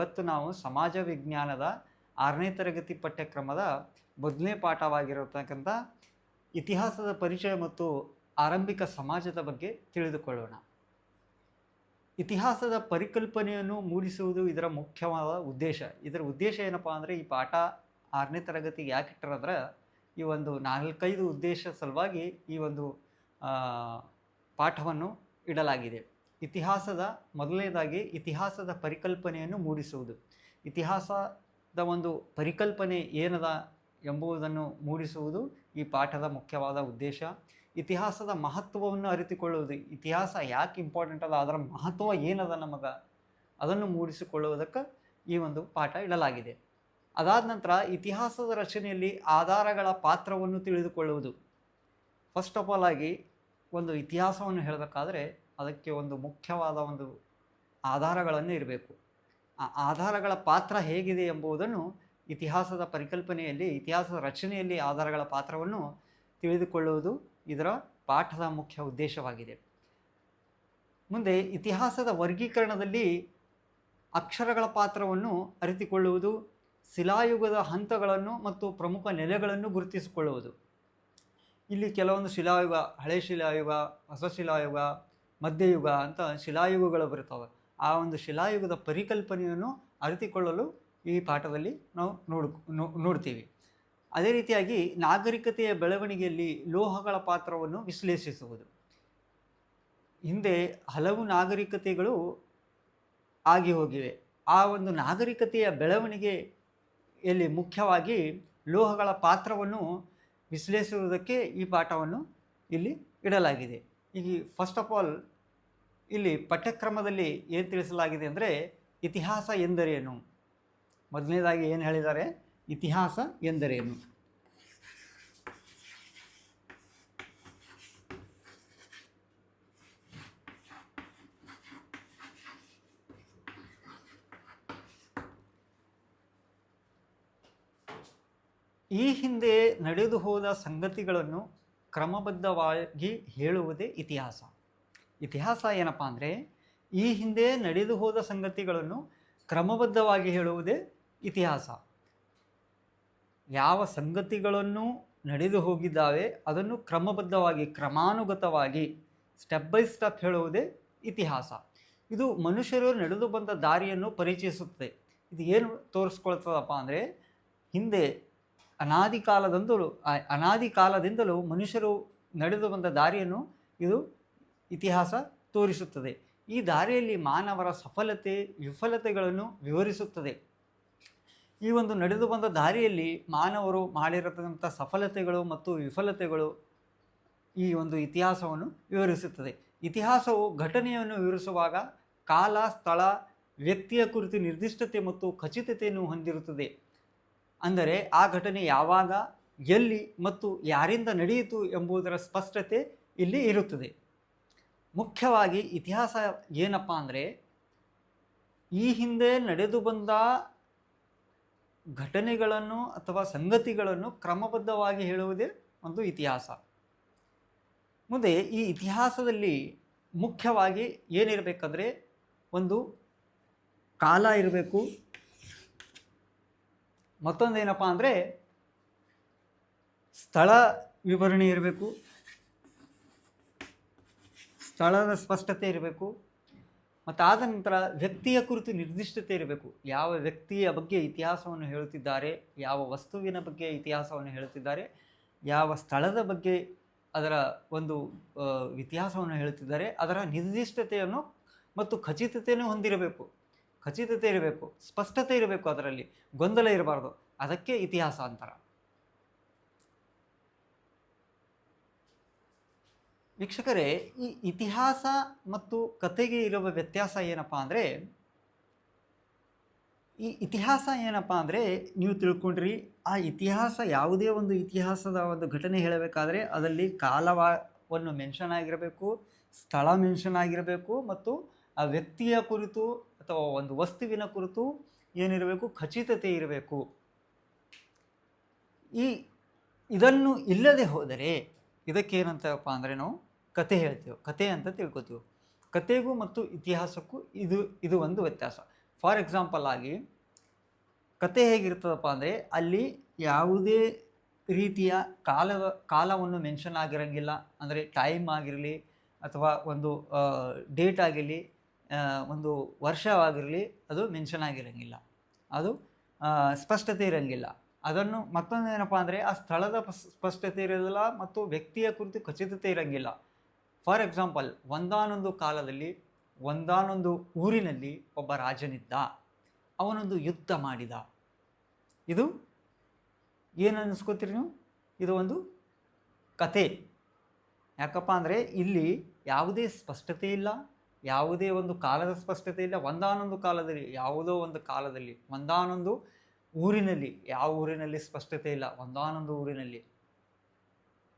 ಇವತ್ತು ನಾವು ಸಮಾಜ ವಿಜ್ಞಾನದ 6ನೇ ತರಗತಿ ಪಠ್ಯಕ್ರಮದ ಮೊದಲನೇ ಪಾಠವಾಗಿರತಕ್ಕಂಥ ಇತಿಹಾಸದ ಪರಿಚಯ ಮತ್ತು ಆರಂಭಿಕ ಸಮಾಜದ ಬಗ್ಗೆ ತಿಳಿದುಕೊಳ್ಳೋಣ. ಇತಿಹಾಸದ ಪರಿಕಲ್ಪನೆಯನ್ನು ಮೂಡಿಸುವುದು ಇದರ ಮುಖ್ಯವಾದ ಉದ್ದೇಶ. ಇದರ ಉದ್ದೇಶ ಏನಪ್ಪ ಅಂದರೆ, ಈ ಪಾಠ 6ನೇ ತರಗತಿಗೆ ಯಾಕೆ ಇಟ್ಟರಂದ್ರೆ, ಈ ಒಂದು 4-5 ಉದ್ದೇಶ ಸಲುವಾಗಿ ಈ ಒಂದು ಪಾಠವನ್ನು ಇಡಲಾಗಿದೆ. ಮೊದಲನೇದಾಗಿ ಇತಿಹಾಸದ ಪರಿಕಲ್ಪನೆಯನ್ನು ಮೂಡಿಸುವುದು. ಇತಿಹಾಸದ ಒಂದು ಪರಿಕಲ್ಪನೆ ಏನದ ಎಂಬುದನ್ನು ಮೂಡಿಸುವುದು ಈ ಪಾಠದ ಮುಖ್ಯವಾದ ಉದ್ದೇಶ. ಇತಿಹಾಸದ ಮಹತ್ವವನ್ನು ಅರಿತುಕೊಳ್ಳುವುದು. ಇತಿಹಾಸ ಯಾಕೆ ಇಂಪಾರ್ಟೆಂಟ್ ಅದ, ಅದರ ಮಹತ್ವ ಏನದ ನಮಗೆ, ಅದನ್ನು ಮೂಡಿಸಿಕೊಳ್ಳುವುದಕ್ಕೆ ಈ ಒಂದು ಪಾಠ ಇಡಲಾಗಿದೆ. ಅದಾದ ನಂತರ ಇತಿಹಾಸದ ರಚನೆಯಲ್ಲಿ ಆಧಾರಗಳ ಪಾತ್ರವನ್ನು ತಿಳಿದುಕೊಳ್ಳುವುದು. ಫಸ್ಟ್ ಆಫ್ ಆಲ್ ಆಗಿ ಒಂದು ಇತಿಹಾಸವನ್ನು ಹೇಳಬೇಕಾದ್ರೆ ಅದಕ್ಕೆ ಒಂದು ಮುಖ್ಯವಾದ ಒಂದು ಆಧಾರಗಳನ್ನು ಇರಬೇಕು. ಆ ಆಧಾರಗಳ ಪಾತ್ರ ಹೇಗಿದೆ ಎಂಬುದನ್ನು ಇತಿಹಾಸದ ಪರಿಕಲ್ಪನೆಯಲ್ಲಿ, ಇತಿಹಾಸದ ರಚನೆಯಲ್ಲಿ ಆಧಾರಗಳ ಪಾತ್ರವನ್ನು ತಿಳಿದುಕೊಳ್ಳುವುದು ಇದರ ಪಾಠದ ಮುಖ್ಯ ಉದ್ದೇಶವಾಗಿದೆ. ಮುಂದೆ ಇತಿಹಾಸದ ವರ್ಗೀಕರಣದಲ್ಲಿ ಅಕ್ಷರಗಳ ಪಾತ್ರವನ್ನು ಅರಿತುಕೊಳ್ಳುವುದು, ಶಿಲಾಯುಗದ ಹಂತಗಳನ್ನು ಮತ್ತು ಪ್ರಮುಖ ನೆಲೆಗಳನ್ನು ಗುರುತಿಸಿಕೊಳ್ಳುವುದು. ಇಲ್ಲಿ ಕೆಲವೊಂದು ಶಿಲಾಯುಗ, ಹಳೆ ಶಿಲಾಯುಗ, ಹೊಸ ಶಿಲಾಯುಗ, ಮಧ್ಯಯುಗ ಅಂತ ಶಿಲಾಯುಗಗಳು ಬರುತ್ತವೆ. ಆ ಒಂದು ಶಿಲಾಯುಗದ ಪರಿಕಲ್ಪನೆಯನ್ನು ಅರಿತುಕೊಳ್ಳಲು ಈ ಪಾಠದಲ್ಲಿ ನಾವು ನೋಡ್ತೀವಿ. ಅದೇ ರೀತಿಯಾಗಿ ನಾಗರಿಕತೆಯ ಬೆಳವಣಿಗೆಯಲ್ಲಿ ಲೋಹಗಳ ಪಾತ್ರವನ್ನು ವಿಶ್ಲೇಷಿಸುವುದು. ಹಿಂದೆ ಹಲವು ನಾಗರಿಕತೆಗಳು ಆಗಿ ಹೋಗಿವೆ. ಆ ಒಂದು ನಾಗರಿಕತೆಯ ಬೆಳವಣಿಗೆಯಲ್ಲಿ ಮುಖ್ಯವಾಗಿ ಲೋಹಗಳ ಪಾತ್ರವನ್ನು ವಿಶ್ಲೇಷಿಸುವುದಕ್ಕೆ ಈ ಪಾಠವನ್ನು ಇಲ್ಲಿ ಇಡಲಾಗಿದೆ. ಈಗ ಫಸ್ಟ್ ಆಫ್ ಆಲ್ ಇಲ್ಲಿ ಪಠ್ಯಕ್ರಮದಲ್ಲಿ ಏನು ತಿಳಿಸಲಾಗಿದೆ ಅಂದರೆ, ಇತಿಹಾಸ ಎಂದರೇನು. ಮೊದಲನೇದಾಗಿ ಏನು ಹೇಳಿದ್ದಾರೆ, ಇತಿಹಾಸ ಎಂದರೇನು. ಈ ಹಿಂದೆ ನಡೆದು ಹೋದ ಸಂಗತಿಗಳನ್ನು ಕ್ರಮಬದ್ಧವಾಗಿ ಹೇಳುವುದೇ ಇತಿಹಾಸ. ಇತಿಹಾಸ ಏನಪ್ಪ ಅಂದರೆ, ಈ ಹಿಂದೆ ನಡೆದು ಹೋದ ಸಂಗತಿಗಳನ್ನು ಕ್ರಮಬದ್ಧವಾಗಿ ಹೇಳುವುದೇ ಇತಿಹಾಸ. ಯಾವ ಸಂಗತಿಗಳನ್ನು ನಡೆದು ಹೋಗಿದ್ದಾವೆ ಅದನ್ನು ಕ್ರಮಬದ್ಧವಾಗಿ, ಕ್ರಮಾನುಗತವಾಗಿ, ಸ್ಟೆಪ್ ಬೈ ಸ್ಟೆಪ್ ಹೇಳುವುದೇ ಇತಿಹಾಸ. ಇದು ಮನುಷ್ಯರು ನಡೆದು ಬಂದ ದಾರಿಯನ್ನು ಪರಿಚಯಿಸುತ್ತದೆ. ಇದು ಏನು ತೋರಿಸ್ಕೊಳ್ತದಪ್ಪ ಅಂದರೆ, ಹಿಂದೆ ಅನಾದಿ ಕಾಲದಿಂದಲೂ ಮನುಷ್ಯರು ನಡೆದು ಬಂದ ದಾರಿಯನ್ನು ಇದು ಇತಿಹಾಸ ತೋರಿಸುತ್ತದೆ. ಈ ದಾರಿಯಲ್ಲಿ ಮಾನವರ ಸಫಲತೆ ವಿಫಲತೆಗಳನ್ನು ವಿವರಿಸುತ್ತದೆ. ಈ ಒಂದು ನಡೆದು ಬಂದ ದಾರಿಯಲ್ಲಿ ಮಾನವರು ಮಾಡಿರತಕ್ಕಂಥ ಸಫಲತೆಗಳು ಮತ್ತು ವಿಫಲತೆಗಳು ಈ ಒಂದು ಇತಿಹಾಸವನ್ನು ವಿವರಿಸುತ್ತದೆ. ಇತಿಹಾಸವು ಘಟನೆಯನ್ನು ವಿವರಿಸುವಾಗ ಕಾಲ, ಸ್ಥಳ, ವ್ಯಕ್ತಿಯ ಕುರಿತು ನಿರ್ದಿಷ್ಟತೆ ಮತ್ತು ಖಚಿತತೆಯನ್ನು ಹೊಂದಿರುತ್ತದೆ. ಅಂದರೆ ಆ ಘಟನೆ ಯಾವಾಗ, ಎಲ್ಲಿ ಮತ್ತು ಯಾರಿಂದ ನಡೆಯಿತು ಎಂಬುದರ ಸ್ಪಷ್ಟತೆ ಇಲ್ಲಿ ಇರುತ್ತದೆ. ಮುಖ್ಯವಾಗಿ ಇತಿಹಾಸ ಏನಪ್ಪ ಅಂದರೆ, ಈ ಹಿಂದೆ ನಡೆದು ಬಂದ ಘಟನೆಗಳನ್ನು ಅಥವಾ ಸಂಗತಿಗಳನ್ನು ಕ್ರಮಬದ್ಧವಾಗಿ ಹೇಳುವುದೇ ಒಂದು ಇತಿಹಾಸ. ಮುಂದೆ ಈ ಇತಿಹಾಸದಲ್ಲಿ ಮುಖ್ಯವಾಗಿ ಏನಿರಬೇಕಂದ್ರೆ, ಒಂದು ಕಾಲ ಇರಬೇಕು, ಮತ್ತೊಂದೇನಪ್ಪ ಅಂದರೆ ಸ್ಥಳ ವಿವರಣೆ ಇರಬೇಕು, ಸ್ಥಳದ ಸ್ಪಷ್ಟತೆ ಇರಬೇಕು, ಮತ್ತು ಆದ ನಂತರ ವ್ಯಕ್ತಿಯ ಕುರಿತು ನಿರ್ದಿಷ್ಟತೆ ಇರಬೇಕು. ಯಾವ ವ್ಯಕ್ತಿಯ ಬಗ್ಗೆ ಇತಿಹಾಸವನ್ನು ಹೇಳುತ್ತಿದ್ದಾರೆ, ಯಾವ ವಸ್ತುವಿನ ಬಗ್ಗೆ ಇತಿಹಾಸವನ್ನು ಹೇಳುತ್ತಿದ್ದಾರೆ, ಯಾವ ಸ್ಥಳದ ಬಗ್ಗೆ ಅದರ ಒಂದು ಇತಿಹಾಸವನ್ನು ಹೇಳುತ್ತಿದ್ದಾರೆ, ಅದರ ನಿರ್ದಿಷ್ಟತೆಯನ್ನು ಮತ್ತು ಖಚಿತತೆಯನ್ನು ಹೊಂದಿರಬೇಕು. ಖಚಿತತೆ ಇರಬೇಕು, ಸ್ಪಷ್ಟತೆ ಇರಬೇಕು, ಅದರಲ್ಲಿ ಗೊಂದಲ ಇರಬಾರ್ದು. ಅದಕ್ಕೆ ಇತಿಹಾಸ ಅಂತಾರೆ. ವೀಕ್ಷಕರೇ, ಈ ಇತಿಹಾಸ ಮತ್ತು ಕಥೆಗೆ ಇರುವ ವ್ಯತ್ಯಾಸ ಏನಪ್ಪ ಅಂದರೆ, ಈ ಇತಿಹಾಸ ಏನಪ್ಪ ಅಂದರೆ, ನೀವು ತಿಳ್ಕೊಂಡ್ರಿ, ಆ ಇತಿಹಾಸ ಯಾವುದೇ ಒಂದು ಇತಿಹಾಸದ ಒಂದು ಘಟನೆ ಹೇಳಬೇಕಾದ್ರೆ ಅದರಲ್ಲಿ ಕಾಲವನ್ನು ಮೆನ್ಷನ್ ಆಗಿರಬೇಕು, ಸ್ಥಳ ಮೆನ್ಷನ್ ಆಗಿರಬೇಕು, ಮತ್ತು ಆ ವ್ಯಕ್ತಿಯ ಕುರಿತು ಅಥವಾ ಒಂದು ವಸ್ತುವಿನ ಕುರಿತು ಏನಿರಬೇಕು, ಖಚಿತತೆ ಇರಬೇಕು. ಇದನ್ನು ಇಲ್ಲದೆ ಹೋದರೆ ಇದಕ್ಕೇನಂತಪ್ಪ ಅಂದರೆ ನಾವು ಕತೆ ಹೇಳ್ತೇವೆ, ಕತೆ ಅಂತ ತಿಳ್ಕೊತೀವಿ. ಕತೆಗೂ ಮತ್ತು ಇತಿಹಾಸಕ್ಕೂ ಇದು ಒಂದು ವ್ಯತ್ಯಾಸ. ಫಾರ್ ಎಕ್ಸಾಂಪಲ್ ಆಗಿ ಕತೆ ಹೇಗಿರ್ತದಪ್ಪ ಅಂದರೆ ಅಲ್ಲಿ ಯಾವುದೇ ರೀತಿಯ ಕಾಲವನ್ನು ಮೆನ್ಷನ್ ಆಗಿರೋಂಗಿಲ್ಲ. ಅಂದರೆ ಟೈಮ್ ಆಗಿರಲಿ ಅಥವಾ ಒಂದು ಡೇಟ್ ಆಗಿರಲಿ, ಒಂದು ವರ್ಷವಾಗಿರಲಿ, ಅದು ಮೆನ್ಷನ್ ಆಗಿರೋಂಗಿಲ್ಲ. ಅದು ಸ್ಪಷ್ಟತೆ ಇರೋಂಗಿಲ್ಲ. ಅದನ್ನು ಮತ್ತೊಂದು ಏನಪ್ಪ ಅಂದರೆ ಆ ಸ್ಥಳದ ಸ್ಪಷ್ಟತೆ ಇರೋದಿಲ್ಲ ಮತ್ತು ವ್ಯಕ್ತಿಯ ಕುರಿತು ಖಚಿತತೆ ಇರೋಂಗಿಲ್ಲ. ಫಾರ್ ಎಕ್ಸಾಂಪಲ್, ಒಂದಾನೊಂದು ಕಾಲದಲ್ಲಿ ಒಂದಾನೊಂದು ಊರಿನಲ್ಲಿ ಒಬ್ಬ ರಾಜನಿದ್ದ, ಅವನೊಂದು ಯುದ್ಧ ಮಾಡಿದ. ಇದು ಏನು ಅನ್ನಿಸ್ಕೋತೀರಿ ನೀವು? ಇದು ಒಂದು ಕತೆ. ಯಾಕಪ್ಪ ಅಂದರೆ ಇಲ್ಲಿ ಯಾವುದೇ ಸ್ಪಷ್ಟತೆ ಇಲ್ಲ, ಯಾವುದೇ ಒಂದು ಕಾಲದ ಸ್ಪಷ್ಟತೆ ಇಲ್ಲ. ಒಂದಾನೊಂದು ಕಾಲದಲ್ಲಿ, ಯಾವುದೋ ಒಂದು ಕಾಲದಲ್ಲಿ, ಒಂದಾನೊಂದು ಊರಿನಲ್ಲಿ, ಯಾವ ಊರಿನಲ್ಲಿ ಸ್ಪಷ್ಟತೆ ಇಲ್ಲ, ಒಂದಾನೊಂದು ಊರಿನಲ್ಲಿ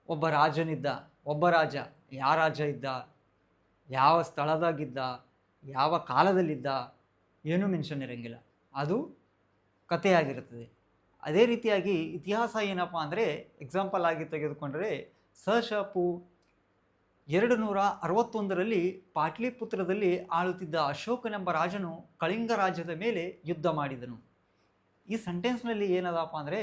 ಒಬ್ಬ ರಾಜನಿದ್ದ. ಒಬ್ಬ ರಾಜ, ಯಾವ ರಾಜ ಇದ್ದ, ಯಾವ ಸ್ಥಳದಾಗಿದ್ದ, ಯಾವ ಕಾಲದಲ್ಲಿದ್ದ, ಏನೂ ಮೆನ್ಷನ್ ಇರೋಂಗಿಲ್ಲ. ಅದು ಕಥೆಯಾಗಿರುತ್ತದೆ. ಅದೇ ರೀತಿಯಾಗಿ ಇತಿಹಾಸ ಏನಪ್ಪ ಅಂದರೆ, ಎಕ್ಸಾಂಪಲ್ ಆಗಿ ತೆಗೆದುಕೊಂಡರೆ ಸ.ಶ.ಪು. 261ರಲ್ಲಿ ಪಾಟ್ಲಿಪುತ್ರದಲ್ಲಿ ಆಳುತ್ತಿದ್ದ ಅಶೋಕನೆಂಬ ರಾಜನು ಕಳಿಂಗ ರಾಜ್ಯದ ಮೇಲೆ ಯುದ್ಧ ಮಾಡಿದನು. ಈ ಸೆಂಟೆನ್ಸ್ನಲ್ಲಿ ಏನದಪ್ಪ ಅಂದರೆ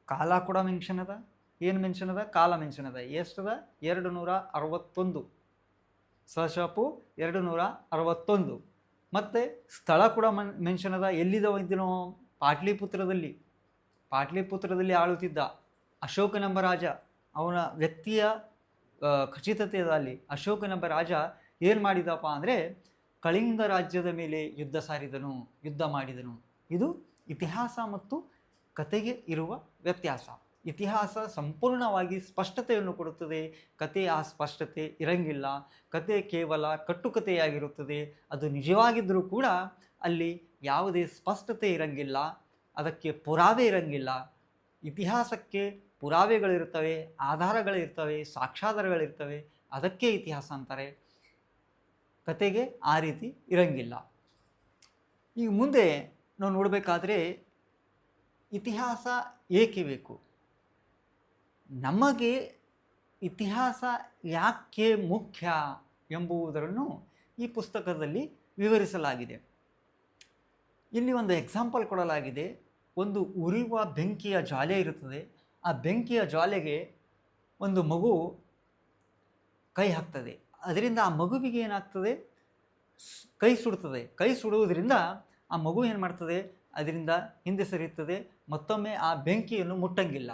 ಕಾಲ ಕೂಡ ಮೆನ್ಷನ್ ಅದ. ಏನು ಮೆನ್ಷನ್ ಅದ? ಕಾಲ ಮೆನ್ಷನ್ ಅದ. ಎಷ್ಟದ? 261. ಸ.ಶ.ಪು. 261. ಮತ್ತು ಸ್ಥಳ ಕೂಡ ಮೆನ್ಷನ್ ಅದ. ಎಲ್ಲಿದವ ಇದನೋ? ಪಾಟ್ಲಿಪುತ್ರದಲ್ಲಿ ಆಳುತ್ತಿದ್ದ ಅಶೋಕನೆಂಬ ರಾಜ. ಅವನ ವ್ಯಕ್ತಿಯ ಖಚಿತತೆ ಅದ ಅಲ್ಲಿ. ಅಶೋಕನೆಂಬ ರಾಜ ಏನು ಮಾಡಿದಪ್ಪ ಅಂದರೆ ಕಳಿಂಗ ರಾಜ್ಯದ ಮೇಲೆ ಯುದ್ಧ ಮಾಡಿದನು. ಇದು ಇತಿಹಾಸ ಮತ್ತು ಕತೆಗೆ ಇರುವ ವ್ಯತ್ಯಾಸ. ಇತಿಹಾಸ ಸಂಪೂರ್ಣವಾಗಿ ಸ್ಪಷ್ಟತೆಯನ್ನು ಕೊಡುತ್ತದೆ, ಕತೆ ಆ ಸ್ಪಷ್ಟತೆ ಇರಂಗಿಲ್ಲ. ಕತೆ ಕೇವಲ ಕಟ್ಟುಕತೆಯಾಗಿರುತ್ತದೆ. ಅದು ನಿಜವಾಗಿದ್ದರೂ ಕೂಡ ಅಲ್ಲಿ ಯಾವುದೇ ಸ್ಪಷ್ಟತೆ ಇರಂಗಿಲ್ಲ, ಅದಕ್ಕೆ ಪುರಾವೆ ಇರಂಗಿಲ್ಲ. ಇತಿಹಾಸಕ್ಕೆ ಪುರಾವೆಗಳಿರ್ತವೆ, ಆಧಾರಗಳಿರ್ತವೆ, ಸಾಕ್ಷ್ಯಾಧಾರಗಳಿರ್ತವೆ. ಅದಕ್ಕೆ ಇತಿಹಾಸ ಅಂತಾರೆ. ಕತೆಗೆ ಆ ರೀತಿ ಇರಂಗಿಲ್ಲ. ಈಗ ಮುಂದೆ ನಾವು ನೋಡಬೇಕಾದ್ರೆ ಇತಿಹಾಸ ಏಕೆ ಬೇಕು, ನಮಗೆ ಇತಿಹಾಸ ಯಾಕೆ ಮುಖ್ಯ ಎಂಬುದನ್ನು ಈ ಪುಸ್ತಕದಲ್ಲಿ ವಿವರಿಸಲಾಗಿದೆ. ಇಲ್ಲಿ ಒಂದು ಎಕ್ಸಾಂಪಲ್ ಕೊಡಲಾಗಿದೆ. ಒಂದು ಉರಿಯುವ ಬೆಂಕಿಯ ಜ್ವಾಲೆ ಇರುತ್ತದೆ. ಆ ಬೆಂಕಿಯ ಜ್ವಾಲೆಗೆ ಒಂದು ಮಗು ಕೈ ಹಾಕ್ತದೆ. ಅದರಿಂದ ಆ ಮಗುವಿಗೆ ಏನಾಗ್ತದೆ? ಕೈ ಸುಡುತ್ತದೆ. ಕೈ ಸುಡುವುದರಿಂದ ಆ ಮಗು ಏನು ಮಾಡ್ತದೆ? ಅದರಿಂದ ಹಿಂದೆ ಸರಿಯುತ್ತದೆ, ಮತ್ತೊಮ್ಮೆ ಆ ಬೆಂಕಿಯನ್ನು ಮುಟ್ಟಂಗಿಲ್ಲ.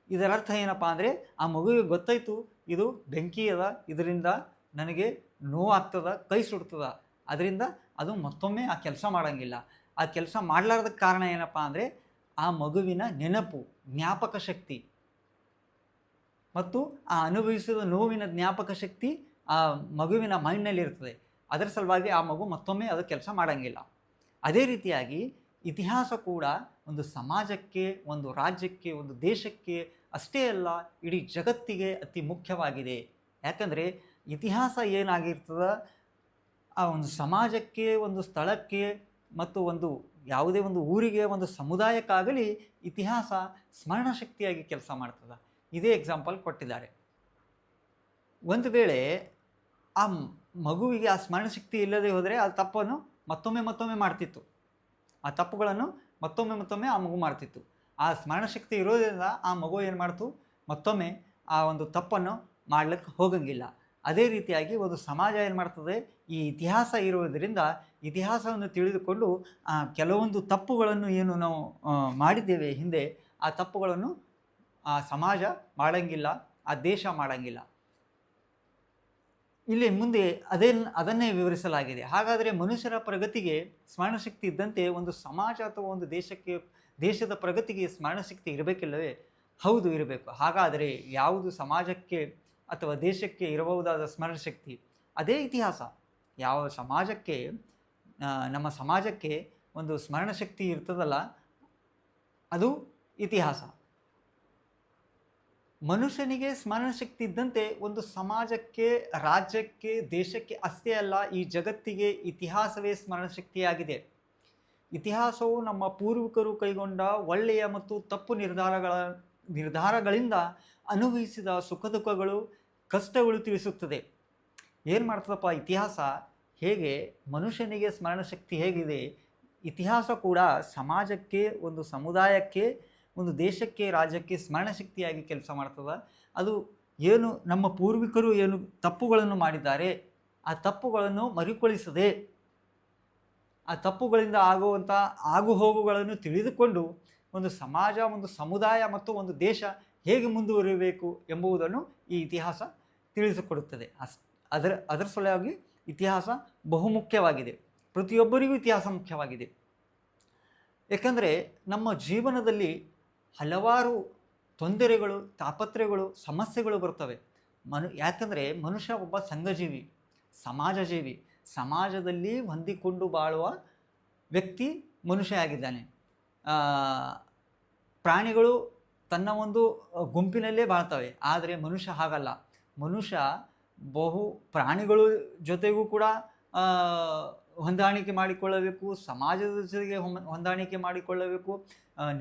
ಇದರ ಅರ್ಥ ಏನಪ್ಪ ಅಂದರೆ ಆ ಮಗುವಿಗೆ ಗೊತ್ತಾಯಿತು ಇದು ಬೆಂಕಿ ಅದ, ಇದರಿಂದ ನನಗೆ ನೋವಾಗ್ತದ, ಕೈ ಸುಡ್ತದ. ಅದರಿಂದ ಅದು ಮತ್ತೊಮ್ಮೆ ಆ ಕೆಲಸ ಮಾಡೋಂಗಿಲ್ಲ. ಆ ಕೆಲಸ ಮಾಡಲಾರ್ದಕ್ಕೆ ಕಾರಣ ಏನಪ್ಪ ಅಂದರೆ ಆ ಮಗುವಿನ ನೆನಪು, ಜ್ಞಾಪಕ ಶಕ್ತಿ ಮತ್ತು ಆ ಅನುಭವಿಸಿದ ನೋವಿನ ಜ್ಞಾಪಕ ಶಕ್ತಿ ಆ ಮಗುವಿನ ಮೈಂಡ್ನಲ್ಲಿ ಇರ್ತದೆ. ಅದರ ಸಲುವಾಗಿ ಆ ಮಗು ಮತ್ತೊಮ್ಮೆ ಅದು ಕೆಲಸ ಮಾಡೋಂಗಿಲ್ಲ. ಅದೇ ರೀತಿಯಾಗಿ ಇತಿಹಾಸ ಕೂಡ ಒಂದು ಸಮಾಜಕ್ಕೆ, ಒಂದು ರಾಜ್ಯಕ್ಕೆ, ಒಂದು ದೇಶಕ್ಕೆ ಅಷ್ಟೇ ಅಲ್ಲ, ಇಡೀ ಜಗತ್ತಿಗೆ ಅತಿ ಮುಖ್ಯವಾಗಿದೆ. ಯಾಕಂದರೆ ಇತಿಹಾಸ ಏನಾಗಿರ್ತದ, ಆ ಒಂದು ಸಮಾಜಕ್ಕೆ, ಒಂದು ಸ್ಥಳಕ್ಕೆ ಮತ್ತು ಒಂದು ಯಾವುದೇ ಒಂದು ಊರಿಗೆ, ಒಂದು ಸಮುದಾಯಕ್ಕಾಗಲಿ ಇತಿಹಾಸ ಸ್ಮರಣಶಕ್ತಿಯಾಗಿ ಕೆಲಸ ಮಾಡ್ತದೆ. ಇದೇ ಎಕ್ಸಾಂಪಲ್ ಕೊಟ್ಟಿದ್ದಾರೆ. ಒಂದು ವೇಳೆ ಆ ಮಗುವಿಗೆ ಆ ಸ್ಮರಣಶಕ್ತಿ ಇಲ್ಲದೆ ಹೋದರೆ ಆ ತಪ್ಪನ್ನು ಮತ್ತೊಮ್ಮೆ ಮಾಡ್ತಿತ್ತು. ಆ ತಪ್ಪುಗಳನ್ನು ಮತ್ತೊಮ್ಮೆ ಆ ಮಗು ಮಾಡ್ತಿತ್ತು. ಆ ಸ್ಮರಣಶಕ್ತಿ ಇರೋದ್ರಿಂದ ಆ ಮಗು ಏನು ಮಾಡ್ತು? ಮತ್ತೊಮ್ಮೆ ಆ ಒಂದು ತಪ್ಪನ್ನು ಮಾಡ್ಲಿಕ್ಕೆ ಹೋಗಂಗಿಲ್ಲ. ಅದೇ ರೀತಿಯಾಗಿ ಒಂದು ಸಮಾಜ ಏನು ಮಾಡ್ತದೆ? ಈ ಇತಿಹಾಸ ಇರುವುದರಿಂದ ಇತಿಹಾಸವನ್ನು ತಿಳಿದುಕೊಂಡು ಕೆಲವೊಂದು ತಪ್ಪುಗಳನ್ನು ಏನು ನಾವು ಮಾಡಿದ್ದೇವೆ ಹಿಂದೆ, ಆ ತಪ್ಪುಗಳನ್ನು ಆ ಸಮಾಜ ಮಾಡಂಗಿಲ್ಲ, ಆ ದೇಶ ಮಾಡಂಗಿಲ್ಲ. ಇಲ್ಲಿ ಮುಂದೆ ಅದನ್ನೇ ವಿವರಿಸಲಾಗಿದೆ. ಹಾಗಾದರೆ ಮನುಷ್ಯರ ಪ್ರಗತಿಗೆ ಸ್ಮರಣಶಕ್ತಿ ಇದ್ದಂತೆ ಒಂದು ಸಮಾಜ ಅಥವಾ ಒಂದು ದೇಶದ ಪ್ರಗತಿಗೆ ಸ್ಮರಣಶಕ್ತಿ ಇರಬೇಕಿಲ್ಲವೇ? ಹೌದು, ಇರಬೇಕು. ಹಾಗಾದರೆ ಯಾವುದು ಸಮಾಜಕ್ಕೆ ಅಥವಾ ದೇಶಕ್ಕೆ ಇರಬಹುದಾದ ಸ್ಮರಣಶಕ್ತಿ? ಅದೇ ಇತಿಹಾಸ. ಯಾವ ಸಮಾಜಕ್ಕೆ, ನಮ್ಮ ಸಮಾಜಕ್ಕೆ ಒಂದು ಸ್ಮರಣಶಕ್ತಿ ಇರ್ತದಲ್ಲ, ಅದು ಇತಿಹಾಸ. ಮನುಷ್ಯನಿಗೆ ಸ್ಮರಣಶಕ್ತಿ ಇದ್ದಂತೆ ಒಂದು ಸಮಾಜಕ್ಕೆ, ರಾಜ್ಯಕ್ಕೆ, ದೇಶಕ್ಕೆ ಅಷ್ಟೇ ಅಲ್ಲ, ಈ ಜಗತ್ತಿಗೆ ಇತಿಹಾಸವೇ ಸ್ಮರಣಶಕ್ತಿಯಾಗಿದೆ. ಇತಿಹಾಸವು ನಮ್ಮ ಪೂರ್ವಿಕರು ಕೈಗೊಂಡ ಒಳ್ಳೆಯ ಮತ್ತು ತಪ್ಪು ನಿರ್ಧಾರಗಳಿಂದ ಅನುಭವಿಸಿದ ಸುಖ ದುಃಖಗಳು, ಕಷ್ಟಗಳು ತಿಳಿಸುತ್ತದೆ. ಏನು ಮಾಡ್ತದಪ್ಪ ಇತಿಹಾಸ? ಹೇಗೆ ಮನುಷ್ಯನಿಗೆ ಸ್ಮರಣಶಕ್ತಿ ಹೇಗಿದೆ, ಇತಿಹಾಸ ಕೂಡ ಸಮಾಜಕ್ಕೆ, ಒಂದು ಸಮುದಾಯಕ್ಕೆ, ಒಂದು ದೇಶಕ್ಕೆ, ರಾಜ್ಯಕ್ಕೆ ಸ್ಮರಣಶಕ್ತಿಯಾಗಿ ಕೆಲಸ ಮಾಡ್ತದೆ. ಅದು ಏನು ನಮ್ಮ ಪೂರ್ವಿಕರು ಏನು ತಪ್ಪುಗಳನ್ನು ಮಾಡಿದ್ದಾರೆ, ಆ ತಪ್ಪುಗಳನ್ನು ಮರುಕಳಿಸದೆ, ಆ ತಪ್ಪುಗಳಿಂದ ಆಗುವಂಥ ಆಗುಹೋಗುಗಳನ್ನು ತಿಳಿದುಕೊಂಡು ಒಂದು ಸಮಾಜ, ಒಂದು ಸಮುದಾಯ ಮತ್ತು ಒಂದು ದೇಶ ಹೇಗೆ ಮುಂದುವರಿಯಬೇಕು ಎಂಬುದನ್ನು ಈ ಇತಿಹಾಸ ತಿಳಿಸಿಕೊಡುತ್ತದೆ. ಅದರ ಸಲುವಾಗಿ ಇತಿಹಾಸ ಬಹುಮುಖ್ಯವಾಗಿದೆ. ಪ್ರತಿಯೊಬ್ಬರಿಗೂ ಇತಿಹಾಸ ಮುಖ್ಯವಾಗಿದೆ. ಏಕೆಂದರೆ ನಮ್ಮ ಜೀವನದಲ್ಲಿ ಹಲವಾರು ತೊಂದರೆಗಳು, ತಾಪತ್ರಯಗಳು, ಸಮಸ್ಯೆಗಳು ಬರ್ತವೆ. ಯಾಕಂದರೆ ಮನುಷ್ಯ ಒಬ್ಬ ಸಂಘಜೀವಿ, ಸಮಾಜಜೀವಿ. ಸಮಾಜದಲ್ಲಿ ಹೊಂದಿಕೊಂಡು ಬಾಳುವ ವ್ಯಕ್ತಿ ಮನುಷ್ಯ ಆಗಿದ್ದಾನೆ. ಪ್ರಾಣಿಗಳು ತನ್ನ ಒಂದು ಗುಂಪಿನಲ್ಲೇ ಬಾಳ್ತವೆ, ಆದರೆ ಮನುಷ್ಯ ಹಾಗಲ್ಲ. ಮನುಷ್ಯ ಪ್ರಾಣಿಗಳ ಜೊತೆಗೂ ಕೂಡ ಹೊಂದಾಣಿಕೆ ಮಾಡಿಕೊಳ್ಳಬೇಕು, ಸಮಾಜದ ಜೊತೆಗೆ ಹೊಂದಾಣಿಕೆ ಮಾಡಿಕೊಳ್ಳಬೇಕು,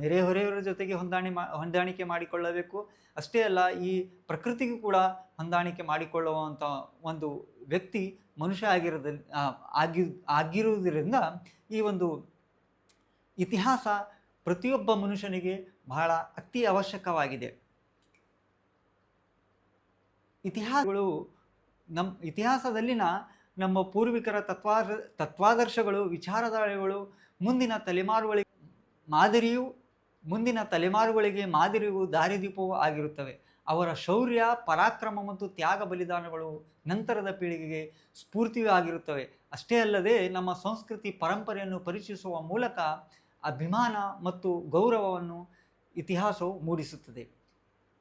ನೆರೆಹೊರೆಯವರ ಜೊತೆಗೆ ಹೊಂದಾಣಿಕೆ ಮಾಡಿಕೊಳ್ಳಬೇಕು. ಅಷ್ಟೇ ಅಲ್ಲ, ಈ ಪ್ರಕೃತಿಗೂ ಕೂಡ ಹೊಂದಾಣಿಕೆ ಮಾಡಿಕೊಳ್ಳುವಂಥ ಒಂದು ವ್ಯಕ್ತಿ ಮನುಷ್ಯ ಆಗಿರುವುದರಿಂದ ಈ ಒಂದು ಇತಿಹಾಸ ಪ್ರತಿಯೊಬ್ಬ ಮನುಷ್ಯನಿಗೆ ಬಹಳ ಅತಿ ಅವಶ್ಯಕವಾಗಿದೆ. ಇತಿಹಾಸದಲ್ಲಿನ ನಮ್ಮ ಪೂರ್ವಿಕರ ತತ್ವಾದರ್ಶಗಳು, ವಿಚಾರಧಾರೆಗಳು ಮುಂದಿನ ತಲೆಮಾರುಗಳಿಗೆ ಮಾದರಿಯೂ ದಾರಿದೀಪವೂ ಆಗಿರುತ್ತವೆ. ಅವರ ಶೌರ್ಯ, ಪರಾಕ್ರಮ ಮತ್ತು ತ್ಯಾಗ ಬಲಿದಾನಗಳು ನಂತರದ ಪೀಳಿಗೆಗೆ ಸ್ಫೂರ್ತಿಯೂ ಆಗಿರುತ್ತವೆ. ಅಷ್ಟೇ ಅಲ್ಲದೆ ನಮ್ಮ ಸಂಸ್ಕೃತಿ ಪರಂಪರೆಯನ್ನು ಪರಿಚಯಿಸುವ ಮೂಲಕ ಅಭಿಮಾನ ಮತ್ತು ಗೌರವವನ್ನು ಇತಿಹಾಸವು ಮೂಡಿಸುತ್ತದೆ.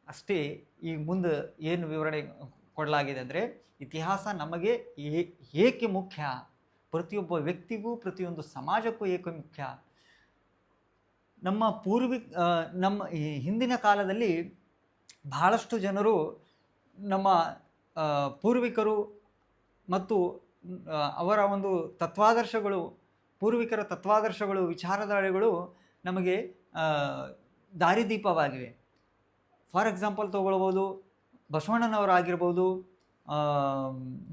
ಅಷ್ಟೇ. ಈ ಮುಂದೆ ಏನು ವಿವರಣೆ ಕೊಡಲಾಗಿದೆ ಅಂದರೆ, ಇತಿಹಾಸ ನಮಗೆ ಏಕೆ ಮುಖ್ಯ, ಪ್ರತಿಯೊಬ್ಬ ವ್ಯಕ್ತಿಗೂ, ಪ್ರತಿಯೊಂದು ಸಮಾಜಕ್ಕೂ ಏಕೆ ಮುಖ್ಯ. ನಮ್ಮ ಹಿಂದಿನ ಕಾಲದಲ್ಲಿ ಬಹಳಷ್ಟು ಜನರು ನಮ್ಮ ಪೂರ್ವಿಕರು ಮತ್ತು ಅವರ ಒಂದು ಪೂರ್ವಿಕರ ತತ್ವಾದರ್ಶಗಳು, ವಿಚಾರಧಾರೆಗಳು ನಮಗೆ ದಾರಿದೀಪವಾಗಿವೆ. ಫಾರ್ ಎಕ್ಸಾಂಪಲ್ ತಗೊಳ್ಬೋದು, ಬಸವಣ್ಣನವರಾಗಿರ್ಬೋದು,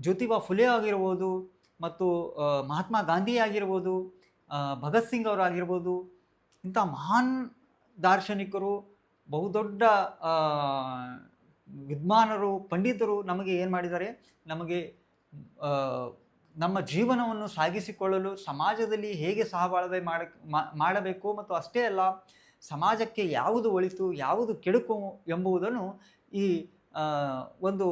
ಜ್ಯೋತಿಬಾ ಫುಲೆ ಆಗಿರ್ಬೋದು, ಮತ್ತು ಮಹಾತ್ಮ ಗಾಂಧಿ ಆಗಿರ್ಬೋದು, ಭಗತ್ ಸಿಂಗ್ ಅವರಾಗಿರ್ಬೋದು. ಇಂಥ ಮಹಾನ್ ದಾರ್ಶನಿಕರು, ಬಹುದೊಡ್ಡ ವಿದ್ವಾನರು, ಪಂಡಿತರು ನಮಗೆ ಏನು ಮಾಡಿದ್ದಾರೆ, ನಮಗೆ ನಮ್ಮ ಜೀವನವನ್ನು ಸಾಗಿಸಿಕೊಳ್ಳಲು ಸಮಾಜದಲ್ಲಿ ಹೇಗೆ ಸಹಬಾಳ್ವೆ ಮಾಡಬೇಕು, ಮತ್ತು ಅಷ್ಟೇ ಅಲ್ಲ, ಸಮಾಜಕ್ಕೆ ಯಾವುದು ಒಳಿತು, ಯಾವುದು ಕೆಡುಕು ಎಂಬುದನ್ನು ಈ ಒಂದು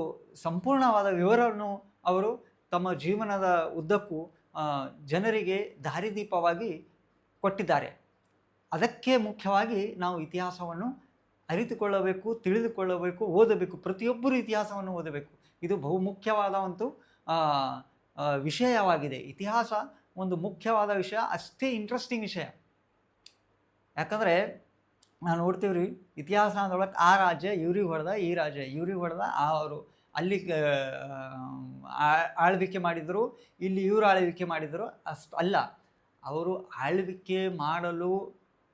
ಸಂಪೂರ್ಣವಾದ ವಿವರವನ್ನು ಅವರು ತಮ್ಮ ಜೀವನದ ಉದ್ದಕ್ಕೂ ಜನರಿಗೆ ದಾರಿದೀಪವಾಗಿ ಕೊಟ್ಟಿದ್ದಾರೆ. ಅದಕ್ಕೆ ಮುಖ್ಯವಾಗಿ ನಾವು ಇತಿಹಾಸವನ್ನು ಅರಿತುಕೊಳ್ಳಬೇಕು, ತಿಳಿದುಕೊಳ್ಳಬೇಕು, ಓದಬೇಕು. ಪ್ರತಿಯೊಬ್ಬರು ಇತಿಹಾಸವನ್ನು ಓದಬೇಕು. ಇದು ಬಹುಮುಖ್ಯವಾದ ಒಂದು ವಿಷಯವಾಗಿದೆ. ಇತಿಹಾಸ ಒಂದು ಮುಖ್ಯವಾದ ವಿಷಯ, ಅಷ್ಟೇ ಇಂಟ್ರೆಸ್ಟಿಂಗ್ ವಿಷಯ. ಯಾಕಂದರೆ ನಾವು ನೋಡ್ತೀವಿ ರೀ, ಇತಿಹಾಸ ಅಂದ್ರೊಳಗೆ ಆ ರಾಜ್ಯ ಇವ್ರಿಗೆ ಹೊಡೆದ, ಈ ರಾಜ್ಯ ಇವ್ರಿಗೆ ಹೊಡೆದ, ಅವರು ಅಲ್ಲಿ ಆಳ್ವಿಕೆ ಮಾಡಿದರು, ಇಲ್ಲಿ ಇವರು ಆಳ್ವಿಕೆ ಮಾಡಿದರು. ಅಷ್ಟು ಅಲ್ಲ, ಅವರು ಆಳ್ವಿಕೆ ಮಾಡಲು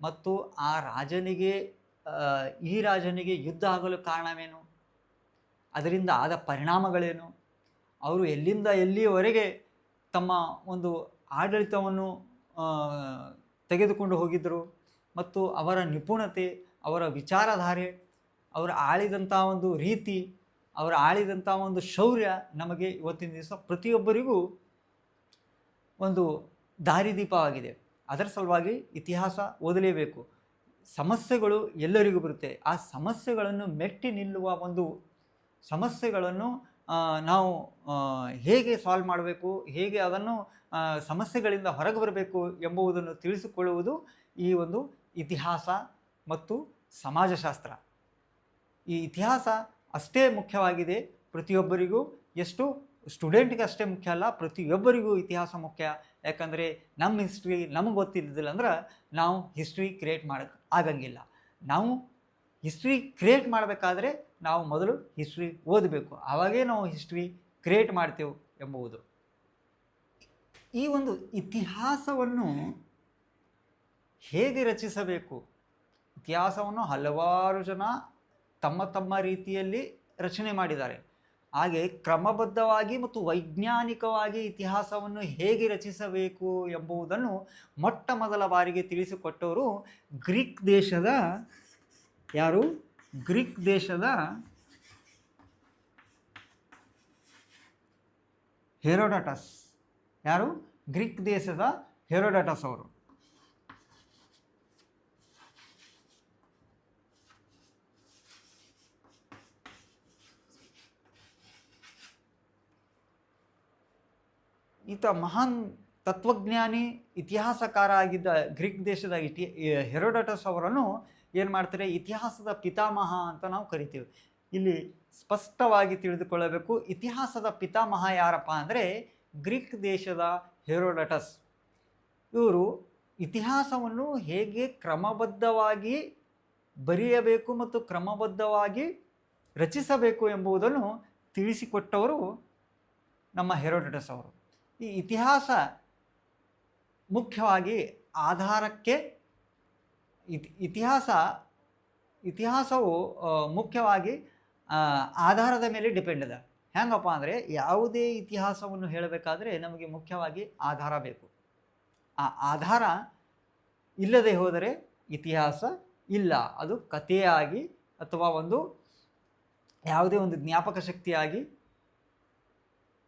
ಮತ್ತು ಆ ರಾಜನಿಗೆ ಈ ರಾಜನಿಗೆ ಯುದ್ಧ ಆಗಲು ಕಾರಣವೇನು, ಅದರಿಂದ ಆದ ಪರಿಣಾಮಗಳೇನು, ಅವರು ಎಲ್ಲಿಂದ ಎಲ್ಲಿಯವರೆಗೆ ತಮ್ಮ ಒಂದು ಆಡಳಿತವನ್ನು ತೆಗೆದುಕೊಂಡು ಹೋಗಿದ್ದರು, ಮತ್ತು ಅವರ ನಿಪುಣತೆ, ಅವರ ವಿಚಾರಧಾರೆ, ಅವರು ಆಳಿದಂಥ ಒಂದು ರೀತಿ, ಅವರು ಆಳಿದಂಥ ಒಂದು ಶೌರ್ಯ ನಮಗೆ ಇವತ್ತಿನ ದಿವಸ ಪ್ರತಿಯೊಬ್ಬರಿಗೂ ಒಂದು ದಾರಿದೀಪವಾಗಿದೆ. ಅದರ ಸಲುವಾಗಿ ಇತಿಹಾಸ ಓದಲೇಬೇಕು. ಸಮಸ್ಯೆಗಳು ಎಲ್ಲರಿಗೂ ಬರುತ್ತೆ. ಆ ಸಮಸ್ಯೆಗಳನ್ನು ಮೆಟ್ಟಿ ನಿಲ್ಲುವ ಒಂದು ಸಮಸ್ಯೆಗಳನ್ನು ನಾವು ಹೇಗೆ ಸಾಲ್ವ್ ಮಾಡಬೇಕು, ಹೇಗೆ ಅದನ್ನು ಸಮಸ್ಯೆಗಳಿಂದ ಹೊರಗೆ ಬರಬೇಕು ಎಂಬುದನ್ನು ತಿಳಿಸಿಕೊಳ್ಳುವುದು ಈ ಒಂದು ಇತಿಹಾಸ ಮತ್ತು ಸಮಾಜಶಾಸ್ತ್ರ. ಈ ಇತಿಹಾಸ ಅಷ್ಟೇ ಮುಖ್ಯವಾಗಿದೆ ಪ್ರತಿಯೊಬ್ಬರಿಗೂ. ಎಷ್ಟು ಸ್ಟೂಡೆಂಟ್ಗೆ ಅಷ್ಟೇ ಮುಖ್ಯ ಅಲ್ಲ, ಪ್ರತಿಯೊಬ್ಬರಿಗೂ ಇತಿಹಾಸ ಮುಖ್ಯ. ಯಾಕಂದರೆ ನಮ್ಮ ಹಿಸ್ಟ್ರಿ ನಮಗೆ ಗೊತ್ತಿದ್ದಿಲ್ಲ ಅಂದ್ರೆ ನಾವು ಹಿಸ್ಟ್ರಿ ಕ್ರಿಯೇಟ್ ಮಾಡೋಕ್ಕೆ ಆಗಂಗಿಲ್ಲ. ನಾವು ಹಿಸ್ಟ್ರಿ ಕ್ರಿಯೇಟ್ ಮಾಡಬೇಕಾದ್ರೆ ನಾವು ಮೊದಲು ಹಿಸ್ಟ್ರಿ ಓದಬೇಕು, ಆವಾಗೇ ನಾವು ಹಿಸ್ಟ್ರಿ ಕ್ರಿಯೇಟ್ ಮಾಡ್ತೇವೆ ಎಂಬುದು. ಈ ಒಂದು ಇತಿಹಾಸವನ್ನು ಹೇಗೆ ರಚಿಸಬೇಕು, ಇತಿಹಾಸವನ್ನು ಹಲವಾರು ಜನ ತಮ್ಮ ತಮ್ಮ ರೀತಿಯಲ್ಲಿ ರಚನೆ ಮಾಡಿದ್ದಾರೆ. ಹಾಗೆ ಕ್ರಮಬದ್ಧವಾಗಿ ಮತ್ತು ವೈಜ್ಞಾನಿಕವಾಗಿ ಇತಿಹಾಸವನ್ನು ಹೇಗೆ ರಚಿಸಬೇಕು ಎಂಬುದನ್ನು ಮೊಟ್ಟ ಮೊದಲ ಬಾರಿಗೆ ತಿಳಿಸಿಕೊಟ್ಟವರು ಗ್ರೀಕ್ ದೇಶದ ಯಾರು? ಗ್ರೀಕ್ ದೇಶದ ಹೆರೋಡಟಸ್. ಯಾರು? ಗ್ರೀಕ್ ದೇಶದ ಹೆರೋಡಟಸ್ ಅವರು. ಈತ ಮಹಾನ್ ತತ್ವಜ್ಞಾನಿ, ಇತಿಹಾಸಕಾರ ಆಗಿದ್ದ ಗ್ರೀಕ್ ದೇಶದ ಹೆರೋಡಟಸ್ ಅವರನ್ನು ಏನು ಮಾಡ್ತಾರೆ, ಇತಿಹಾಸದ ಪಿತಾಮಹ ಅಂತ ನಾವು ಕರಿತೀವಿ. ಇಲ್ಲಿ ಸ್ಪಷ್ಟವಾಗಿ ತಿಳಿದುಕೊಳ್ಳಬೇಕು, ಇತಿಹಾಸದ ಪಿತಾಮಹ ಯಾರಪ್ಪ ಅಂದರೆ ಗ್ರೀಕ್ ದೇಶದ ಹೆರೋಡಟಸ್. ಇವರು ಇತಿಹಾಸವನ್ನು ಹೇಗೆ ಕ್ರಮಬದ್ಧವಾಗಿ ಬರೆಯಬೇಕು ಮತ್ತು ಕ್ರಮಬದ್ಧವಾಗಿ ರಚಿಸಬೇಕು ಎಂಬುದನ್ನು ತಿಳಿಸಿಕೊಟ್ಟವರು ನಮ್ಮ ಹೆರೋಡಟಸ್ ಅವರು. ಈ ಇತಿಹಾಸ ಮುಖ್ಯವಾಗಿ ಆಧಾರಕ್ಕೆ ಇತಿಹಾಸವು ಮುಖ್ಯವಾಗಿ ಆಧಾರದ ಮೇಲೆ ಡಿಪೆಂಡ್ ಅದ. ಹೆಂಗಪ್ಪ ಅಂದರೆ ಯಾವುದೇ ಇತಿಹಾಸವನ್ನು ಹೇಳಬೇಕಾದ್ರೆ ನಮಗೆ ಮುಖ್ಯವಾಗಿ ಆಧಾರ ಬೇಕು. ಆ ಆಧಾರ ಇಲ್ಲದೆ ಹೋದರೆ ಇತಿಹಾಸ ಇಲ್ಲ. ಅದು ಕಥೆಯಾಗಿ ಅಥವಾ ಯಾವುದೇ ಒಂದು ಜ್ಞಾಪಕ ಶಕ್ತಿಯಾಗಿ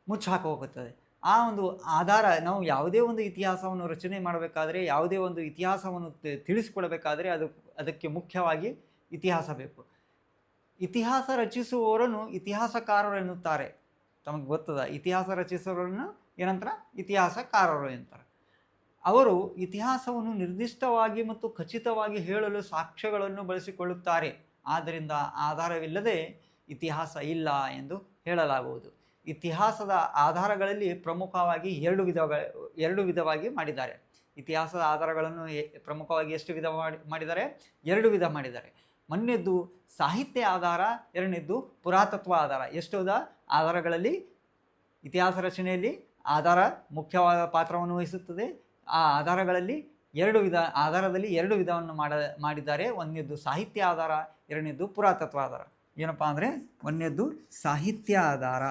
ಮುಚ್ಚಾಕ ಹೋಗುತ್ತದೆ. ಆ ಒಂದು ಆಧಾರ, ನಾವು ಯಾವುದೇ ಒಂದು ಇತಿಹಾಸವನ್ನು ರಚನೆ ಮಾಡಬೇಕಾದ್ರೆ, ಯಾವುದೇ ಒಂದು ಇತಿಹಾಸವನ್ನು ತಿಳಿಸಿಕೊಡಬೇಕಾದ್ರೆ ಅದಕ್ಕೆ ಮುಖ್ಯವಾಗಿ ಇತಿಹಾಸ ಬೇಕು. ಇತಿಹಾಸ ರಚಿಸುವವರನ್ನು ಇತಿಹಾಸಕಾರರು ಎನ್ನುತ್ತಾರೆ. ತಮಗೆ ಗೊತ್ತದ, ಇತಿಹಾಸ ರಚಿಸುವವರನ್ನು ಏನಂತಾರೆ? ಇತಿಹಾಸಕಾರರು ಎಂತಾರೆ. ಅವರು ಇತಿಹಾಸವನ್ನು ನಿರ್ದಿಷ್ಟವಾಗಿ ಮತ್ತು ಖಚಿತವಾಗಿ ಹೇಳಲು ಸಾಕ್ಷ್ಯಗಳನ್ನು ಬಳಸಿಕೊಳ್ಳುತ್ತಾರೆ. ಆದ್ದರಿಂದ ಆಧಾರವಿಲ್ಲದೆ ಇತಿಹಾಸ ಇಲ್ಲ ಎಂದು ಹೇಳಲಾಗುವುದು. ಇತಿಹಾಸದ ಆಧಾರಗಳಲ್ಲಿ ಪ್ರಮುಖವಾಗಿ ಎರಡು ವಿಧವಾಗಿ ಮಾಡಿದ್ದಾರೆ. ಇತಿಹಾಸದ ಆಧಾರಗಳನ್ನು ಪ್ರಮುಖವಾಗಿ ಎಷ್ಟು ವಿಧ ಮಾಡಿದ್ದಾರೆ? 2 ವಿಧ ಮಾಡಿದ್ದಾರೆ. ಮೊನ್ನೆದ್ದು ಸಾಹಿತ್ಯ ಆಧಾರ, ಎರಡನೇದ್ದು ಪುರಾತತ್ವ ಆಧಾರ. ಎಷ್ಟು ವಿಧ ಆಧಾರಗಳಲ್ಲಿ ಇತಿಹಾಸ ರಚನೆಯಲ್ಲಿ ಆಧಾರ ಮುಖ್ಯವಾದ ಪಾತ್ರವನ್ನು ವಹಿಸುತ್ತದೆ. ಆ ಆಧಾರಗಳಲ್ಲಿ 2 ವಿಧವನ್ನು ಮಾಡಿದ್ದಾರೆ. ಒಂದನೇದ್ದು ಸಾಹಿತ್ಯ ಆಧಾರ, ಎರಡನೇದ್ದು ಪುರಾತತ್ವ ಆಧಾರ. ಏನಪ್ಪ ಅಂದರೆ ಒಂದನೇದ್ದು ಸಾಹಿತ್ಯ ಆಧಾರ,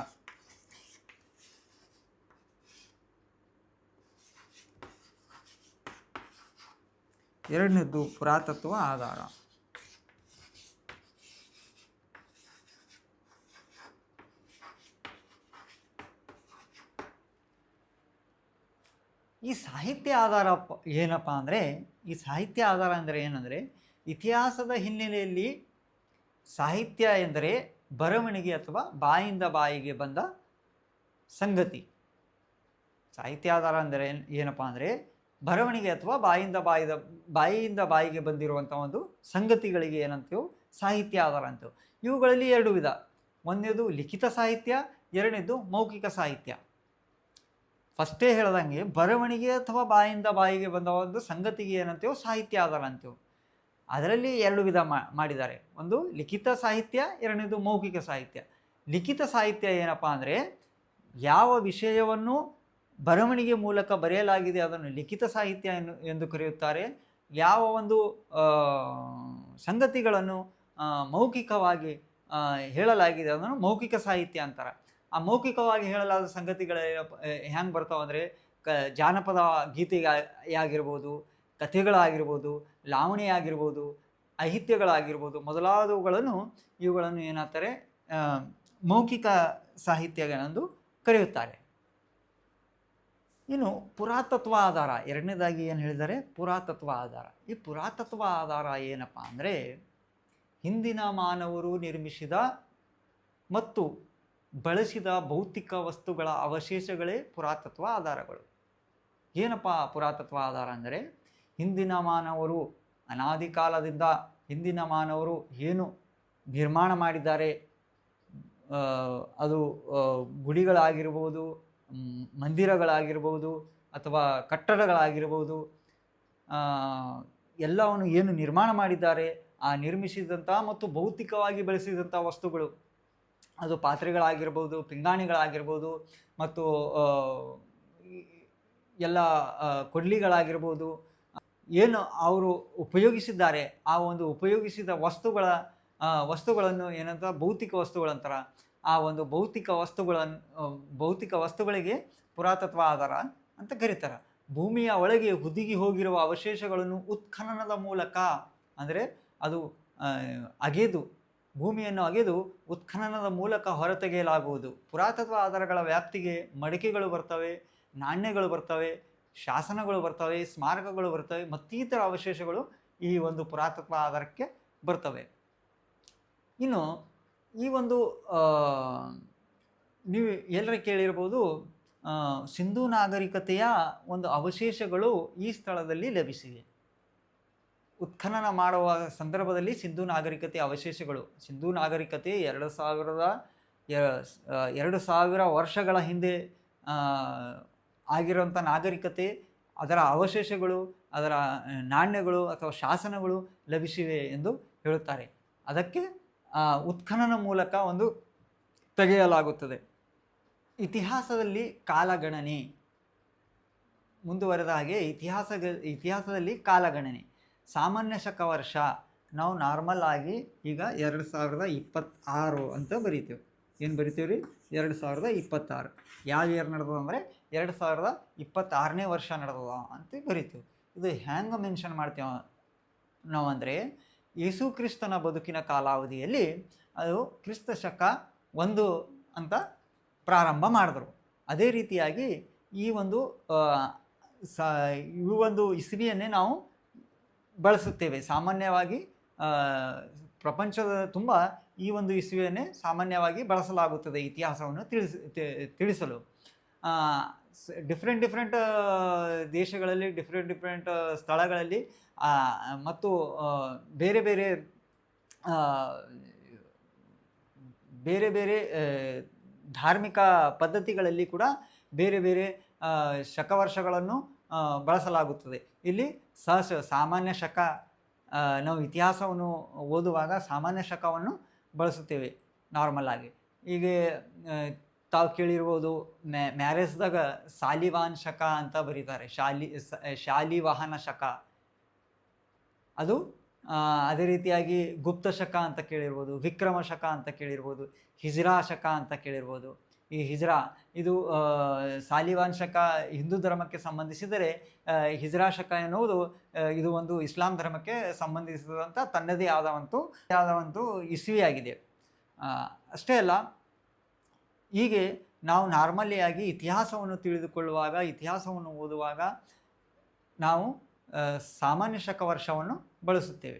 ಎರಡನೇದ್ದು ಪುರಾತತ್ವ ಆಧಾರ. ಈ ಸಾಹಿತ್ಯ ಆಧಾರ ಏನಪ್ಪ ಅಂದರೆ, ಈ ಸಾಹಿತ್ಯ ಆಧಾರ ಅಂದರೆ ಏನಂದರೆ, ಇತಿಹಾಸದ ಹಿನ್ನೆಲೆಯಲ್ಲಿ ಸಾಹಿತ್ಯ ಎಂದರೆ ಬರವಣಿಗೆ ಅಥವಾ ಬಾಯಿಂದ ಬಾಯಿಗೆ ಬಂದ ಸಂಗತಿ. ಸಾಹಿತ್ಯ ಆಧಾರ ಅಂದರೆ ಏನಪ್ಪ ಅಂದರೆ ಬರವಣಿಗೆ ಅಥವಾ ಬಾಯಿಯಿಂದ ಬಾಯಿಗೆ ಬಂದಿರುವಂಥ ಒಂದು ಸಂಗತಿಗಳಿಗೆ ಏನಂತೀವಿ? ಸಾಹಿತ್ಯ ಆಧಾರ ಅಂತೀವಿ. ಇವುಗಳಲ್ಲಿ 2 ವಿಧ. ಒಂದನೇದು ಲಿಖಿತ ಸಾಹಿತ್ಯ, ಎರಡನೇದು ಮೌಖಿಕ ಸಾಹಿತ್ಯ. ಫಸ್ಟೇ ಹೇಳ್ದಂಗೆ ಬರವಣಿಗೆ ಅಥವಾ ಬಾಯಿಂದ ಬಾಯಿಗೆ ಬಂದ ಒಂದು ಸಂಗತಿಗೆ ಏನಂತೀವಿ? ಸಾಹಿತ್ಯ ಆಧಾರ ಅಂತೀವಿ. ಅದರಲ್ಲಿ 2 ವಿಧ ಮಾಡಿದ್ದಾರೆ. ಒಂದು ಲಿಖಿತ ಸಾಹಿತ್ಯ, ಎರಡನೇದು ಮೌಖಿಕ ಸಾಹಿತ್ಯ. ಲಿಖಿತ ಸಾಹಿತ್ಯ ಏನಪ್ಪ ಅಂದರೆ ಯಾವ ವಿಷಯವನ್ನು ಬರವಣಿಗೆ ಮೂಲಕ ಬರೆಯಲಾಗಿದೆ ಅದನ್ನು ಲಿಖಿತ ಸಾಹಿತ್ಯ ಎಂದು ಕರೆಯುತ್ತಾರೆ. ಯಾವ ಒಂದು ಸಂಗತಿಗಳನ್ನು ಮೌಖಿಕವಾಗಿ ಹೇಳಲಾಗಿದೆ ಅದನ್ನು ಮೌಖಿಕ ಸಾಹಿತ್ಯ ಅಂತಾರೆ. ಆ ಮೌಖಿಕವಾಗಿ ಹೇಳಲಾದ ಸಂಗತಿಗಳು ಹೆಂಗೆ ಬರ್ತಾವೆ ಅಂದರೆ ಜಾನಪದ ಗೀತೆಯಾಗಿರ್ಬೋದು, ಕಥೆಗಳಾಗಿರ್ಬೋದು, ಲಾವಣಿ ಆಗಿರ್ಬೋದು, ಸಾಹಿತ್ಯಗಳಾಗಿರ್ಬೋದು, ಇವುಗಳನ್ನು ಏನಂತಾರೆ? ಮೌಖಿಕ ಸಾಹಿತ್ಯಗಳೆಂದು ಕರೆಯುತ್ತಾರೆ. ಇನ್ನು ಪುರಾತತ್ವ ಆಧಾರ, ಎರಡನೇದಾಗಿ ಏನು ಹೇಳಿದ್ದಾರೆ? ಪುರಾತತ್ವ ಆಧಾರ. ಈ ಪುರಾತತ್ವ ಆಧಾರ ಏನಪ್ಪ ಅಂದರೆ ಹಿಂದಿನ ಮಾನವರು ನಿರ್ಮಿಸಿದ ಮತ್ತು ಬಳಸಿದ ಭೌತಿಕ ವಸ್ತುಗಳ ಅವಶೇಷಗಳೇ ಪುರಾತತ್ವ ಆಧಾರಗಳು. ಏನಪ್ಪ ಪುರಾತತ್ವ ಆಧಾರ ಅಂದರೆ ಹಿಂದಿನ ಮಾನವರು ಅನಾದಿ ಕಾಲದಿಂದ ಹಿಂದಿನ ಮಾನವರು ಏನು ನಿರ್ಮಾಣ ಮಾಡಿದ್ದಾರೆ, ಅದು ಗುಡಿಗಳಾಗಿರ್ಬೋದು, ಮಂದಿರಗಳಾಗಿರ್ಬೋದು ಅಥವಾ ಕಟ್ಟಡಗಳಾಗಿರ್ಬೋದು, ಎಲ್ಲವನ್ನು ಏನು ನಿರ್ಮಾಣ ಮಾಡಿದ್ದಾರೆ, ಆ ನಿರ್ಮಿಸಿದಂಥ ಮತ್ತು ಭೌತಿಕವಾಗಿ ಬಳಸಿದಂಥ ವಸ್ತುಗಳು, ಅದು ಪಾತ್ರೆಗಳಾಗಿರ್ಬೋದು, ಪಿಂಗಾಣಿಗಳಾಗಿರ್ಬೋದು, ಮತ್ತು ಎಲ್ಲ ಕೊಡ್ಲಿಗಳಾಗಿರ್ಬೋದು, ಏನು ಅವರು ಉಪಯೋಗಿಸಿದ್ದಾರೆ ಆ ಒಂದು ಉಪಯೋಗಿಸಿದ ವಸ್ತುಗಳನ್ನು ಏನಂತ ಭೌತಿಕ ವಸ್ತುಗಳಂತಾರೆ. ಆ ಒಂದು ಭೌತಿಕ ವಸ್ತುಗಳಿಗೆ ಪುರಾತತ್ವ ಆಧಾರ ಅಂತ ಕರೀತಾರೆ. ಭೂಮಿಯ ಒಳಗೆ ಹುದುಗಿ ಹೋಗಿರುವ ಅವಶೇಷಗಳನ್ನು ಉತ್ಖನನದ ಮೂಲಕ, ಅಂದರೆ ಅದು ಭೂಮಿಯನ್ನು ಅಗೆದು ಉತ್ಖನನದ ಮೂಲಕ ಹೊರತೆಗೆಯಲಾಗುವುದು. ಪುರಾತತ್ವ ಆಧಾರಗಳ ವ್ಯಾಪ್ತಿಗೆ ಮಡಿಕೆಗಳು ಬರ್ತವೆ, ನಾಣ್ಯಗಳು ಬರ್ತವೆ, ಶಾಸನಗಳು ಬರ್ತವೆ, ಸ್ಮಾರಕಗಳು ಬರ್ತವೆ, ಮತ್ತಿತರ ಅವಶೇಷಗಳು ಈ ಒಂದು ಪುರಾತತ್ವ ಆಧಾರಕ್ಕೆ ಬರ್ತವೆ. ಇನ್ನು ಈ ಒಂದು ನೀವು ಎಲ್ಲರ ಕೇಳಿರ್ಬೋದು, ಸಿಂಧೂ ನಾಗರಿಕತೆಯ ಒಂದು ಅವಶೇಷಗಳು ಈ ಸ್ಥಳದಲ್ಲಿ ಲಭಿಸಿವೆ. ಉತ್ಖನನ ಮಾಡುವ ಸಂದರ್ಭದಲ್ಲಿ ಸಿಂಧೂ ನಾಗರಿಕತೆಯ ಅವಶೇಷಗಳು, ಸಿಂಧೂ ನಾಗರಿಕತೆ 2000 ವರ್ಷಗಳ ಹಿಂದೆ ಆಗಿರುವಂಥ ನಾಗರಿಕತೆ, ಅದರ ಅವಶೇಷಗಳು, ಅದರ ನಾಣ್ಯಗಳು ಅಥವಾ ಶಾಸನಗಳು ಲಭಿಸಿವೆ ಎಂದು ಹೇಳುತ್ತಾರೆ. ಅದಕ್ಕೆ ಉತ್ಖನನ ಮೂಲಕ ಒಂದು ತೆಗೆಯಲಾಗುತ್ತದೆ. ಇತಿಹಾಸದಲ್ಲಿ ಕಾಲಗಣನೆ ಮುಂದುವರೆದ ಹಾಗೆ ಇತಿಹಾಸದಲ್ಲಿ ಕಾಲಗಣನೆ ಸಾಮಾನ್ಯ ಶಕ ವರ್ಷ ನಾವು ನಾರ್ಮಲ್ ಆಗಿ ಈಗ 2026 ಅಂತ ಬರಿತೀವಿ. ಏನು ಬರಿತೀವಿ ರೀ? 2026. ಯಾವ ಇಯರ್ ನಡೆದದ ಅಂದರೆ 2026ನೇ ವರ್ಷ ನಡೆದದ ಅಂತ ಬರಿತೀವಿ. ಇದು ಹ್ಯಾಂಗೆ ಮೆನ್ಷನ್ ಮಾಡ್ತೀವಿ ನಾವು ಅಂದರೆ, ಯೇಸು ಕ್ರಿಸ್ತನ ಬದುಕಿನ ಕಾಲಾವಧಿಯಲ್ಲಿ ಅದು ಕ್ರಿಸ್ತ ಶಕ 1 ಅಂತ ಪ್ರಾರಂಭ ಮಾಡಿದ್ರು. ಅದೇ ರೀತಿಯಾಗಿ ಈ ಒಂದು ಇಸ್ವಿಯನ್ನೇ ನಾವು ಬಳಸುತ್ತೇವೆ. ಸಾಮಾನ್ಯವಾಗಿ ಪ್ರಪಂಚದ ತುಂಬ ಈ ಒಂದು ಇಸ್ವಿಯನ್ನೇ ಸಾಮಾನ್ಯವಾಗಿ ಬಳಸಲಾಗುತ್ತದೆ ಇತಿಹಾಸವನ್ನು ತಿಳಿಸಲು. ಡಿಫ್ರೆಂಟ್ ದೇಶಗಳಲ್ಲಿ, ಡಿಫ್ರೆಂಟ್ ಸ್ಥಳಗಳಲ್ಲಿ ಮತ್ತು ಬೇರೆ ಬೇರೆ ಧಾರ್ಮಿಕ ಪದ್ಧತಿಗಳಲ್ಲಿ ಕೂಡ ಬೇರೆ ಶಕವರ್ಷಗಳನ್ನು ಬಳಸಲಾಗುತ್ತದೆ. ಇಲ್ಲಿ ಸಾಮಾನ್ಯ ಶಕ, ನಾವು ಇತಿಹಾಸವನ್ನು ಓದುವಾಗ ಸಾಮಾನ್ಯ ಶಕವನ್ನು ಬಳಸುತ್ತೇವೆ ನಾರ್ಮಲ್ ಆಗಿ. ಈಗ ತಾವು ಕೇಳಿರ್ಬೋದು, ಮ್ಯಾರೇಜ್ದಾಗ ಶಾಲಿವಾಹನ ಶಕ ಅಂತ ಬರೀತಾರೆ. ಶಾಲಿವಾಹನ ಶಕ ಅದು. ಅದೇ ರೀತಿಯಾಗಿ ಗುಪ್ತ ಶಕ ಅಂತ ಕೇಳಿರ್ಬೋದು, ವಿಕ್ರಮ ಶಕ ಅಂತ ಕೇಳಿರ್ಬೋದು, ಹಿಜ್ರಾ ಶಕ ಅಂತ ಕೇಳಿರ್ಬೋದು. ಈ ಹಿಜ್ರಾ ಇದು ಶಾಲಿವಾಹನ ಶಕ ಹಿಂದೂ ಧರ್ಮಕ್ಕೆ ಸಂಬಂಧಿಸಿದರೆ, ಹಿಜ್ರಾ ಶಕ ಎನ್ನುವುದು ಇದು ಒಂದು ಇಸ್ಲಾಂ ಧರ್ಮಕ್ಕೆ ಸಂಬಂಧಿಸಿದಂಥ ತನ್ನದೇ ಆದವಂತೂ ಇಸ್ವಿಯಾಗಿದೆ. ಅಷ್ಟೇ ಅಲ್ಲ, ಹೀಗೆ ನಾವು ನಾರ್ಮಲಿಯಾಗಿ ಇತಿಹಾಸವನ್ನು ತಿಳಿದುಕೊಳ್ಳುವಾಗ, ಇತಿಹಾಸವನ್ನು ಓದುವಾಗ ನಾವು ಸಾಮಾನ್ಯ ಶಕ ವರ್ಷವನ್ನು ಬಳಸುತ್ತೇವೆ.